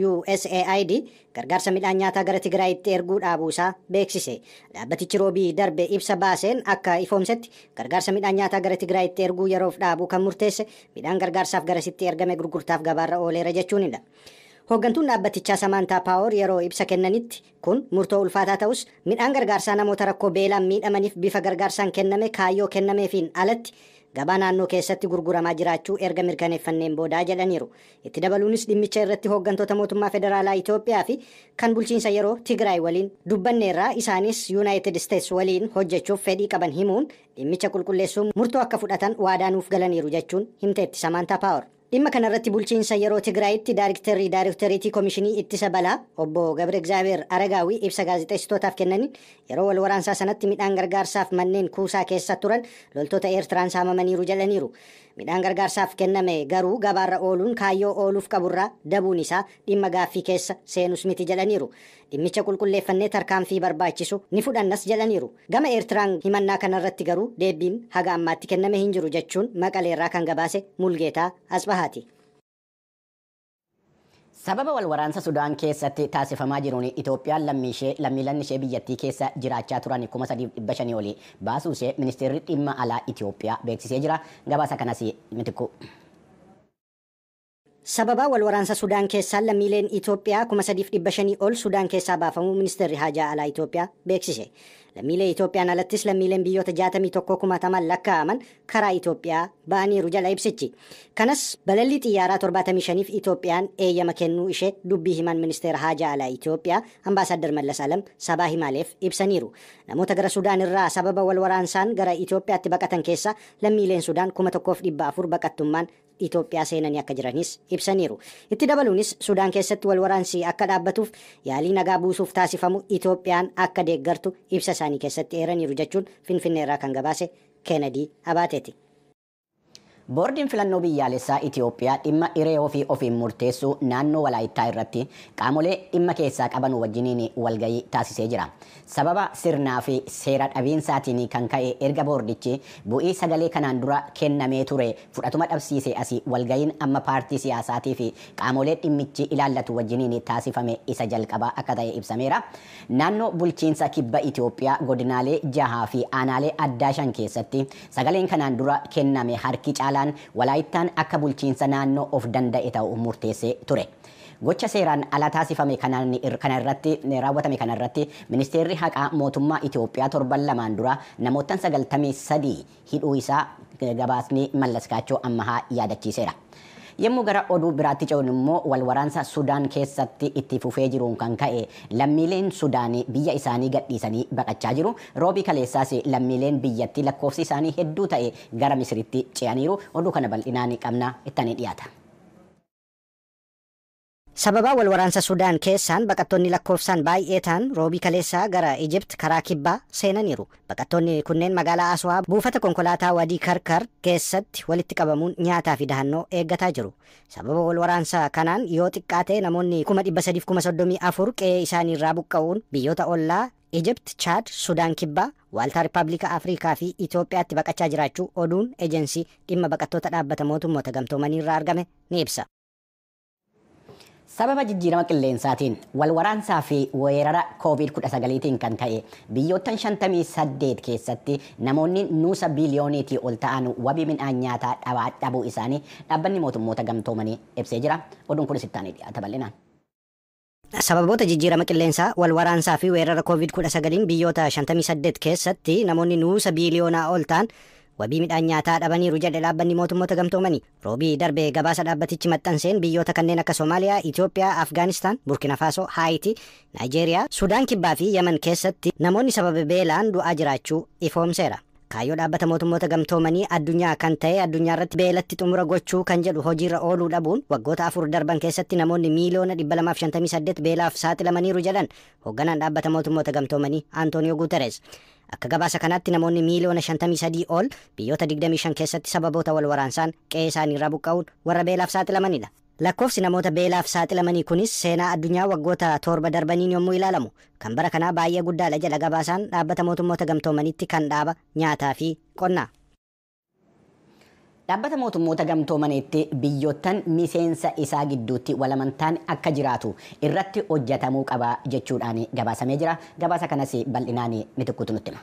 USAID gargaarsa midhaan nyaataa gara Tigraayitti erguu dhaabuusaa beeksise. Dhaabbatichi roobii darbe ibsa baaseen akka ifoomsetti gargaarsa midhaan nyaataa gara Tigraayitti erguu yeroof dhaabuu kan murteesse midhaan gargaarsaaf garasitti ergame gurgurtaaf gabaarra ooleera jechuunidha. Hooggantuun dhaabbatichaa Samantaa Paawer yeroo ibsa kennanitti kun murtoo ulfaataa ta'us midhaan gargaarsaa namoota rakkoo beelaan miidhamaniif bifa gargaarsaan kenname kaayyoo kennameefiin alatti gabaa naannoo keessatti gurguramaa jiraachuu erga mirkaneeffanneen boodaa jedhaniiru. Itti dabaluunis dhimmicha irratti hooggantoota mootummaa federaalaa Itoophiyaa fi kan bulchiinsa yeroo Tigraay waliin dubbanneerraa isaanis United States waliin hojjechuuf fedhii qaban himuun dhimmicha qulqulleessuun murtoo akka fudhatan waadaanuuf galaniiru jechuun himteetti Samantaa Paawer. Dhimma kanarratti bulchiinsa yeroo Tigraayitti Daayirikteriitii Komishinii Ittisa Balaa obbo Gabre Egzaabeer Aragaawii ibsa gaazexeessitootaaf kennaniin yeroo wal waraansaa sanatti midhaan gargaarsaaf manneen kuusaa keessa turan loltoota Eertiraan saamamaniiru jedhaniiru. Midhaan gargaarsaaf kenname garuu gabaarra ooluun kaayyoo ooluuf qaburraa dabuun isaa dhimma gaaffii keessa seenus miti jedhaniiru. Dhimmicha qulqulleeffannee tarkaanfii barbaachisu ni fudhannas jedhaniiru. Gama Eertiraan himannaa kanarratti garuu deebiin haga ammaatti kenname hin jiru jechuun Maqaleerraa kan gabaase Mulgeetaa Asbahaati. Sababa wal waraansa Sudaan keessatti taasifamaa jiruun Itoophiyaan lammiileen ishee biyyattii keessa jiraachaa turan 3,500 olii baasuu ishee ministeerri dhimma alaa Itoophiyaa beeksisee jira. Gabaasa kanas Mitikuu. Sababa wal waraansa Sudaan keessaa lammiileen Itoophiyaa 3,500 ol Sudaan keessaa baafamuu ministeerri haajaa alaa Itoophiyaa beeksise. Lammiilee Itoophiyaan alattis lammiileen biyyoota 61,000 lakkaa'aman karaa Itoophiyaa ba'aniiru jala ibsichi. Kanas balallii xiyyaaraa 75f Itoophiyaan eeyyama kennuu ishee dubbii himan ministeera haajaa alaa Itoophiyaa Ambaasaddar Mallas Alam sabaa himaaleef ibsaniiru. Namoota gara Sudaan irraa sababa wal waraansaan gara Itoophiyaatti baqatan keessa lammiileen Sudaan 1,400 baqattummaan Itoophiyaa seenanii akka jiranis ibsaniiru. Itti dabaluunis Sudaan keessatti wal waraansi akka dhaabbatuuf yaalii nagaa buusuuf taasifamu Itoophiyaan akka deeggartu ibsa isaanii keessatti eeraniiru jechuun Finfinneerraa kan gabaase Keenedii Abaateeti. Boordiin filannoo biyyaalessaa Itoophiyaa dhimma hiree ofii ofiin murteessuu naannoo Walaayittaa irratti qaamolee dhimma keessaa qaban wajjiniin walgahii taasisee jira. Sababa sirnaa fi seera dhabiinsaatiin kan ka'e erga boordichi bu'ii sagalee kanaan dura kennamee ture fudhatuma dhabsiise asii walgahiin amma paartii siyaasaatii fi qaamolee dhimmichi ilaallatu wajjiniin taasifame isa jalqabaa akka ta'e ibsameera. Naannoo bulchiinsa kibba Itoophiyaa godinaalee 6 fi aanaalee addaa 5 keessatti sagaleen kanaan dura kenname harki caalaan Walaayittaan akka bulchiinsa naannoo of danda'e ta'u murteessee ture. Gocha seeraan ala taasifame raawwatame kanarratti ministeerri haqaa mootummaa Itoophiyaa torban lamaan dura namoota 93 hidhuu isaa gabaasni Mallaskaachoo Ammahaa yaadachiiseera. Yemmuu gara oduu biraatti ce'uun immoo wal waraansa Sudaan keessatti itti fufee jiruun kan ka'e lammiileen Sudaanii biyya isaanii gadhiisanii baqachaa jiru. Roobii kaleessaas lammiileen biyyatti lakkoofsi isaanii hedduu ta'e gara Misiritti ce'aniiru. Oduu kana bal'inaan qabna ittanii dhiyaata. Sababa wal waraansa Sudaan keessaan baqattoonni lakkoofsaan baay'ee ta'an roobii kaleessaa gara Ijipt karaa kibbaa seenaniiru. Baqattoonni kunneen magaalaa Aswaa buufata konkolaataa Wadii Karkar keessatti walitti qabamuun nyaataa fi dahannoo eeggataa jiru. Sababa wal waraansa kanaan yoo xiqqaate namoonni 334 qe'ee isaanii irraa buqqa'uun biyyoota ollaa Ijipt, Chaad, Sudaan kibbaa, Waaltaa Rippaabilika Afrikaa fi Itoophiyaatti baqachaa jiraachuu oduun ejensii dhimma baqattoota dhaabbata mootummoota gamtoomanii irraa argame ni ibsa. Sababa jijjiirama qilleensaatiin wal waraansaa fi weerara COVID-19 kan ka'e biyyoottan 58 keessatti namoonni nuusa biliyooniitii ol ta'an wabii midhaan nyaataa dhabuu isaanii dhaabbanni mootummoota gamtoomanii ibsee jira. Oduun kunis ittaanii dhiyaata bal'inaan. Sababoota jijjiirama qilleensaa wal waraansaa fi weerara COVID-19 biyyoota 58 keessatti namoonni nuusa biliyoonaa ol ta'an wabii midhaan nyaataa dhabaniiru jedhe dhaabbanni mootummoota gamtoomanii. Roobii darbee gabaasa dhaabbatichi maxxanseen biyyoota kanneen akka Soomaaliyaa, Itoophiyaa, Afgaanistaan, Burkina Faasoo, Haayiti, Naayijeeriyaa, Sudaan kibbaa fi Yemen keessatti namoonni sababa beelaan du'aa jiraachuu ifoomseera. Kaayyoo dhaabbata mootummoota gamtoomanii addunyaa kan ta'e addunyaa irratti beelatti xumura gochuu kan jedhu hojiirra ooluu dhabuun waggoota 4 darban keessatti namoonni miiliyoona 258 beelaaf saaxilamaniiru jedhan hoogganaan dhaabbata mootummoota gamtoomanii Antooniyoo Guuterees. Akka gabaasa kanaatti namoonni miiliyoona 53 ol biyyoota 25 keessatti sababoota wal waraansaan qe'ee isaanii irraa buqqa'uun warra beelaaf saaxilamanidha. Lakkoofsi namoota beelaaf saaxilamanii kunis seenaa addunyaa waggoota 7 darbaniin yommuu ilaalamu kan bara kanaa baay'ee guddaadha jedha gabaasaan dhaabbata mootummoota gamtoomaniitti kan dhaaba nyaataa fi qonnaa. Dhaabbata mootummoota gamtoomaniitti biyyoottan miseensa isaa gidduutti walamantaan akka jiraatu irratti hojjetamuu qaba jechuudhaan gabaasamee jira. Gabaasa kanas bal'inaan Mitikkuutu nutti hima.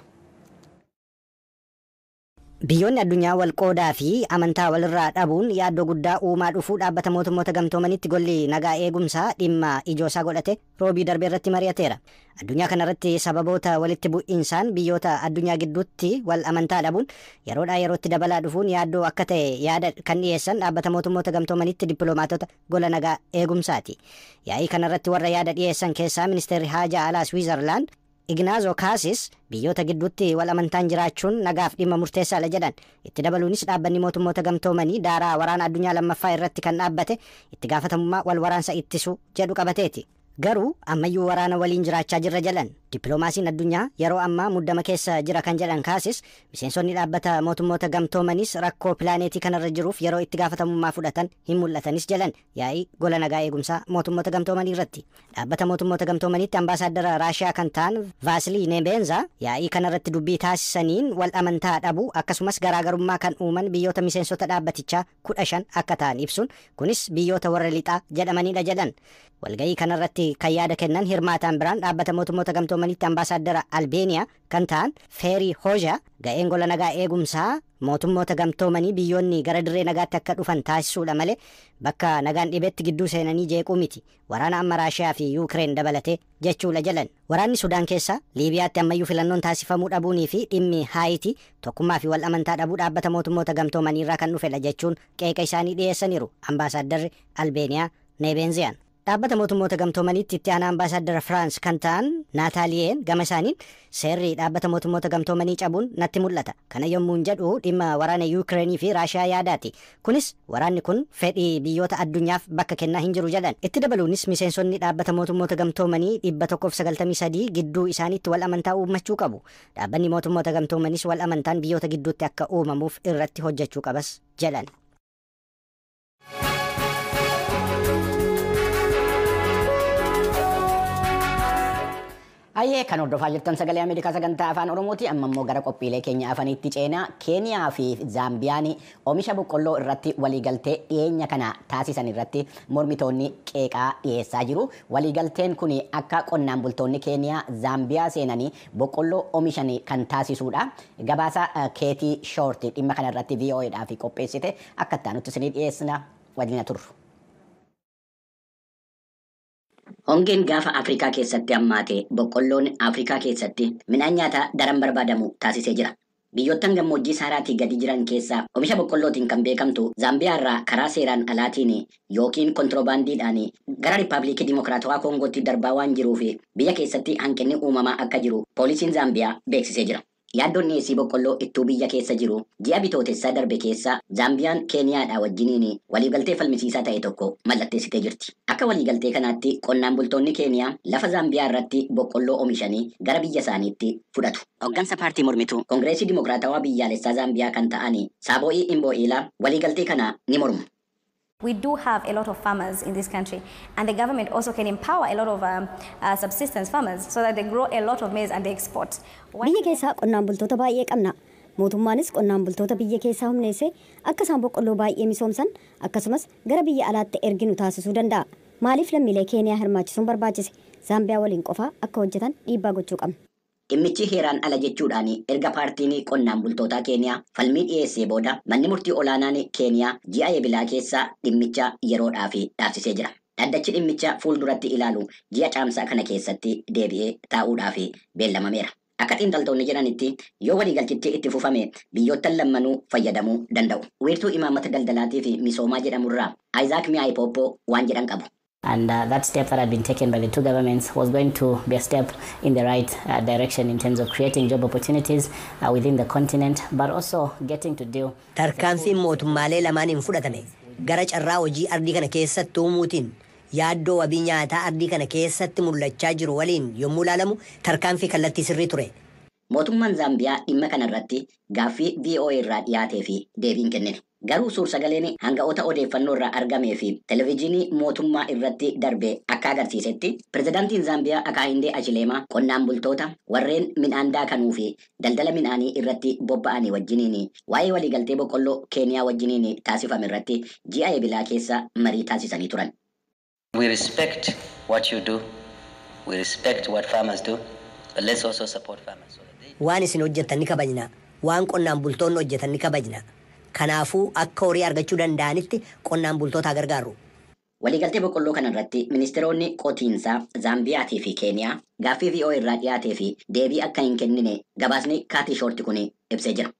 Biyyoonni addunyaa wal qoodaa fi amantaa walirraa dhabuun yaaddoo guddaa uumaa dhufuu dhaabbata mootummoota gamtoomaniitti golli nagaa eegumsaa dhimma ijoosaa godhate roobii darbee irratti mari'ateera. Addunyaa kanarratti sababoota walitti bu'insaan biyyoota addunyaa gidduutti wal amantaa dhabuun yeroodhaa yerootti dabalaa dhufuun yaaddoo akka ta'e yaada kan dhiyeessan dhaabbata mootummoota gamtoomaniitti dippiloomaatota gola nagaa eegumsaati. Yaa'ii kanarratti warra yaada dhiyeessan keessaa ministeerri haajaa alaa Swiizerlaand Ignaazo Kaasis biyyoota gidduutti wal amantaan jiraachuun nagaaf dhimma murteessaadha jedhan. Itti dabaluunis dhaabbanni mootummoota gamtoomanii daaraa waraana addunyaa lammaffaa irratti kan dhaabbate itti gaafatamummaa wal waraansa ittisuu jedhu qabateeti. Garuu ammayyuu waraana waliin jiraachaa jirra jedhan. Dippiloomaasiin addunyaa yeroo ammaa muddama keessa jira kan jedhan Kaasis miseensonni dhaabbata mootummoota gamtoomanis rakkoo pilaaneetii kanarra jiruuf yeroo itti gaafatamummaa fudhatan hin mul'atanis jedhan yaa'ii gola nagaa eegumsaa mootummoota gamtoomanii irratti. Dhaabbata mootummoota gamtoomaniitti ambaasaaddara Raashiyaa kan ta'an Vaasilii Nebenza yaa'ii kanarratti dubbii taasisaniin wal amantaa dhabuu akkasumas garaagarummaa kan uuman biyyoota miseensota dhaabbatichaa 15 akka ta'an ibsuun kunis biyyoota warra lixaa jedhamanidha jedhan. Walga'ii kanarratti kan yaada kennan hirmaataan biraan dhaabbata mootummoota gamtoomaniitti ambaasaaddara Albeeniyaa kan ta'an Feerii Hooja ga'een gola nagaa eegumsaa mootummoota gamtoomanii biyyoonni gara dirree nagaatti akka dhufan taasisuudha malee bakka nagaan dhibetti gidduu seenanii jeequu miti. Waraana amma Raashiyaa fi Yuukireen dabalatee jechuudha jedhan. Waraanni Sudaan keessa Liibiyaatti ammayyuu filannoon taasifamuu dhabuunii fi dhimmi Haayitii tokkummaa fi wal amantaa dhabuu dhaabbata mootummoota gamtoomanii irraa kan dhufedha jechuun qeeqa isaanii dhiyeessaniiru ambaasaadarri Albeeniyaa Nebenziyaan. Dhaabbata mootummoota gamtoomaniitti itti aanaa ambaasaaddara Firaans kan ta'an Naataaliyeen gama isaaniin seerri dhaabbata mootummoota gamtoomanii cabuun natti mul'ata. Kana yommuun jedhu dhimma waraana Yuukireenii fi Raashiyaa yaadaati. Kunis waraanni kun fedhii biyyoota addunyaaf bakka kennaa hin jiru jedhan. Itti dabaluunis miseensonni dhaabbata mootummoota gamtoomanii 193 gidduu isaaniitti wal amantaa uumachuu qabu. Dhaabbanni mootummoota gamtoomanis wal amantaan biyyoota gidduutti akka uumamuuf irratti hojjechuu qabas jedhan. Ayyee kan hordofaa jirtan sagalee Ameerikaa sagantaa afaan Oromooti. Amma immoo gara qophiilee keenya afaniitti ceenaa. Keeniyaa fi Zaambiyaan oomisha boqqolloo irratti waliigaltee dhiyeenya kana taasisan irratti mormitoonni qeeqaa dhiyeessaa jiru. Waliigalteen kun akka qonnaan bultoonni Keeniyaa Zaambiyaa seenanii boqqolloo oomishan kan taasisuudha. Gabaasa Keetii Shoorti dhimma kana irratti VOAdhaaf qopheessite akka itti aanutti isinii dhiyeessina waliin turru. Hongeen gaafa Afrikaa keessatti hammaate boqqolloon Afrikaa keessatti midhaan nyaataa daran barbaadamu taasisee jira. Biyyoottan gammoojjii saaraatii gadi jiran keessaa oomisha boqqollootiin kan beekamtu Zaambiyaa irraa karaa seeraan alaatiin yookiin kontiroobaandiidhaan gara Riippaabilikii Dimokiraatawaa Koongootti darbaa waan jiruuf biyya keessatti hanqinni uumamaa akka jiru poolisiin Zaambiyaa beeksisee jira. Yaaddoon dhiyeessii boqqolloo ittuu biyya keessa jiru ji'a bitootessaa darbe keessa Zaambiyaan Keeniyaadhaa wajjiniin waliigaltee falmisiisaa ta'e tokko mallatteessitee jirti. Akka waliigaltee kanaatti qonnaan bultoonni Keeniyaa lafa Zaambiyaa irratti boqqolloo oomishanii gara biyya isaaniitti fudhatu. Hoggansa paartii mormituu Koongireesii Dimokiraatawaa biyyaalessaa Zaambiyaa kan ta'an Saabo'ii Imbo'iilaa waliigaltee kana ni mormu. We do have a lot of farmers in this country, and the government also can empower a lot of subsistence farmers so that they grow a lot of maize and they export. Biyya keessaa qonnaan bultoota baay'ee qabna. Mootummaanis qonnaan bultoota biyya keessaa humneessee akka isaan boqqolloo baay'ee misoomsan akkasumas gara biyya alaatti erginu taasisuu danda'a. Maaliif lammiilee Keeniyaa hirmaachisuun barbaachise? Zaambiyaa waliin qofaa akka hojjetan dhiibbaa gochuu qabna. Dhimmichi heeraan ala jechuudhaan erga paartiin qonnaan bultootaa Keeniyaa falmii dhiyeessee booda manni murtii olaanaan Keeniyaa ji'a eebilaa keessa dhimmicha yeroodhaaf dhaabsisee jira. Dhaddachi dhimmicha fuulduratti ilaalu ji'a caamsaa kana keessatti deebi'ee taa'uudhaaf beellamameera. Akka xiinxaltoonni jedhanitti yoo waliigalchichi itti fufame biyyoottan lammanuu fayyadamuu danda'u. Wiirtuu imaammata daldalaatii fi misoomaa jedhamurraa Isaac Mi'aayipoopoo waan jedhan qabu. And that step that had been taken by the two governments was going to be a step in the right direction in terms of creating job opportunities within the continent, but also getting to deal. Tarkaanfiin mootummaalee lamaaniin fudhatame gara carraa hojii ardii kana keessatti uumuutiin yaaddoo wabii nyaataa ardii kana keessatti mul'achaa jiru waliin yommuu ilaalamu tarkaanfii kallattii sirrii ture. Mootummaan Zaambiyaa dhimma kanarratti gaaffii VOA irraa dhiyaatee fi deebiin kennine. Garuu suur-sagaleen hanga'oota odeeffannoo irraa argamee fi televezyiinii mootummaa irratti darbe akka agarsiisetti pirezidaantiin Zaambiyaa Akaahindee Achileemaa qonnaan bultoota warreen midhaan daakanuu fi daldala midhaanii irratti bobba'anii wajjiniin waa'ee waliigaltee boqqolloo Keeniyaa wajjiniin taasifame irratti ji'a eebilaa keessa marii taasisanii turan. We respect what you do. We respect what farmers do. But let's also support farmers. Waan isin hojjetan ni kabajna. Waan qonnaan bultoonni hojjetan ni kabajna. Kanaafuu akka horii argachuu danda'anitti qonnaan bultoota gargaaru. Waliigaltee boqqolloo kanarratti ministeeronni qotiinsaa Zaambiyaatii fi Keeniyaa gaaffii VOA irraa dhiyaatee fi deebii akka hin kennine gabaasni Kaatii Shoorti kun ibsee jira.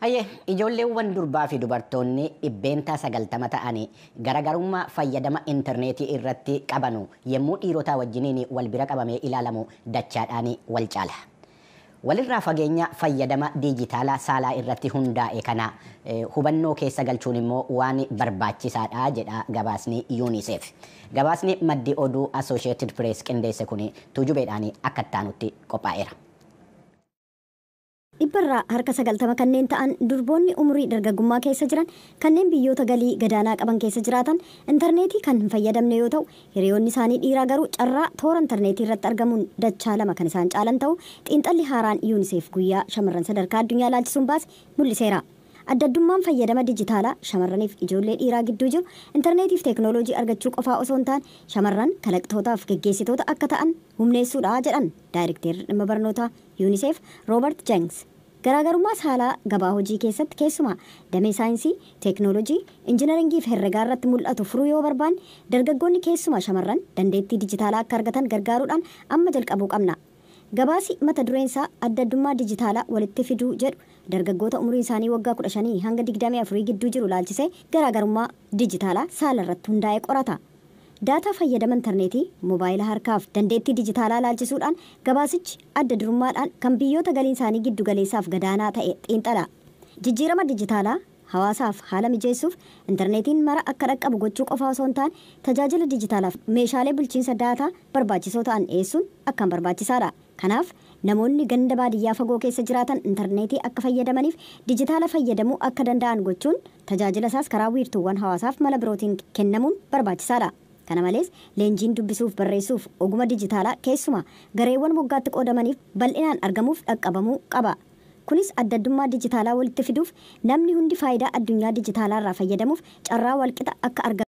Hayyee ijoolleewwan durbaa fi dubartoonni dhibbeentaa 90 ta'anii garagarummaa fayyadama intarneetii irratti qabanu yommuu dhiirotaa wajjiniin wal bira qabamee ilaalamu dachaadhaan wal caala. Walirraa fageenya fayyadama diijitaalaa saalaa irratti hundaa'e kana hubannoo keessa galchuun immoo waan barbaachisaadha jedha gabaasni UNICEF. Gabaasni maddi oduu Associated Press qindeesse kun tujubeedhaan akka ittaanutti qophaa'eera. Dhibbarraa harka 90 kanneen ta'an durboonni umurii dargaggummaa keessa jiran kanneen biyyoota galii gadaanaa qaban keessa jiraatan intarneetii kan hin fayyadamne yoo ta'u hiriyoonni isaanii dhiiraa garuu carraa toora intarneetii irratti argamuun dachaa 2 kan isaan caalan ta'u xiinxalli haaraan UNICEF guyyaa shamarran sadarkaa addunyaa laalchisuun baase mul'iseera. Addaddummaan fayyadama dijitaalaa shamarraniif ijoollee dhiiraa gidduu jiru intarneetiif teeknooloojii argachuu qofaa osoo hin taane shamarran kalaqtootaaf geggeessitoota akka ta'an humneessuudha jedhan daayirekteerri dhimma barnootaa UNICEF Robert Jenks. Garaagarummaa saalaa gabaa hojii keessatti keessumaa damee saayinsii, teeknooloojii, injiinaringii fi herregaa irratti mul'atu furuu yoo barbaanne dargaggoonni keessumaa shamarran dandeettii dijitaalaa akka argatan gargaaruudhaan amma jalqabuu qabna. Gabaasi mata dureen isaa addaddummaa dijitaalaa walitti fiduu jedhu dargaggoota umuriin isaanii waggaa 15 hanga 24 gidduu jiru laalchisee garaagarummaa dijitaalaa saala irratti hundaa'ee qorata. Daataa fayyadama intarneetii, moobaayila harkaaf dandeettii dijitaalaa laalchisuudhaan gabaasichi adda durummaadhaan kan biyyoota galiin isaanii giddu galeessaaf gadaanaa ta'e xiinxala. Jijjiirama dijitaalaa hawaasaaf haala mijeessuuf intarneetiin mara akka dhaqqabu gochuu qofaa osoo hin taane tajaajila dijitaalaaf meeshaalee bulchiinsa daataa barbaachisoo ta'an dhiyeessuun akkaan barbaachisaadha. Kanaaf namoonni ganda baadiyyaa fagoo keessa jiraatan intarneetii akka fayyadamaniif dijitaala fayyadamuu akka danda'an gochuun tajaajila isaas karaa wiirtuuwwan hawaasaaf mala birootiin kennamuun barbaachisaadha. Kana malees leenjiin dubbisuuf barreessuuf oguma dijitaalaa keessumaa gareewwan moggaatti qoodamaniif bal'inaan argamuuf dhaqqabamuu qaba. Kunis addaddummaa dijitaalaa walitti fiduuf namni hundi faayidaa addunyaa dijitaalaa irraa fayyadamuuf carraa walqixa akka argatu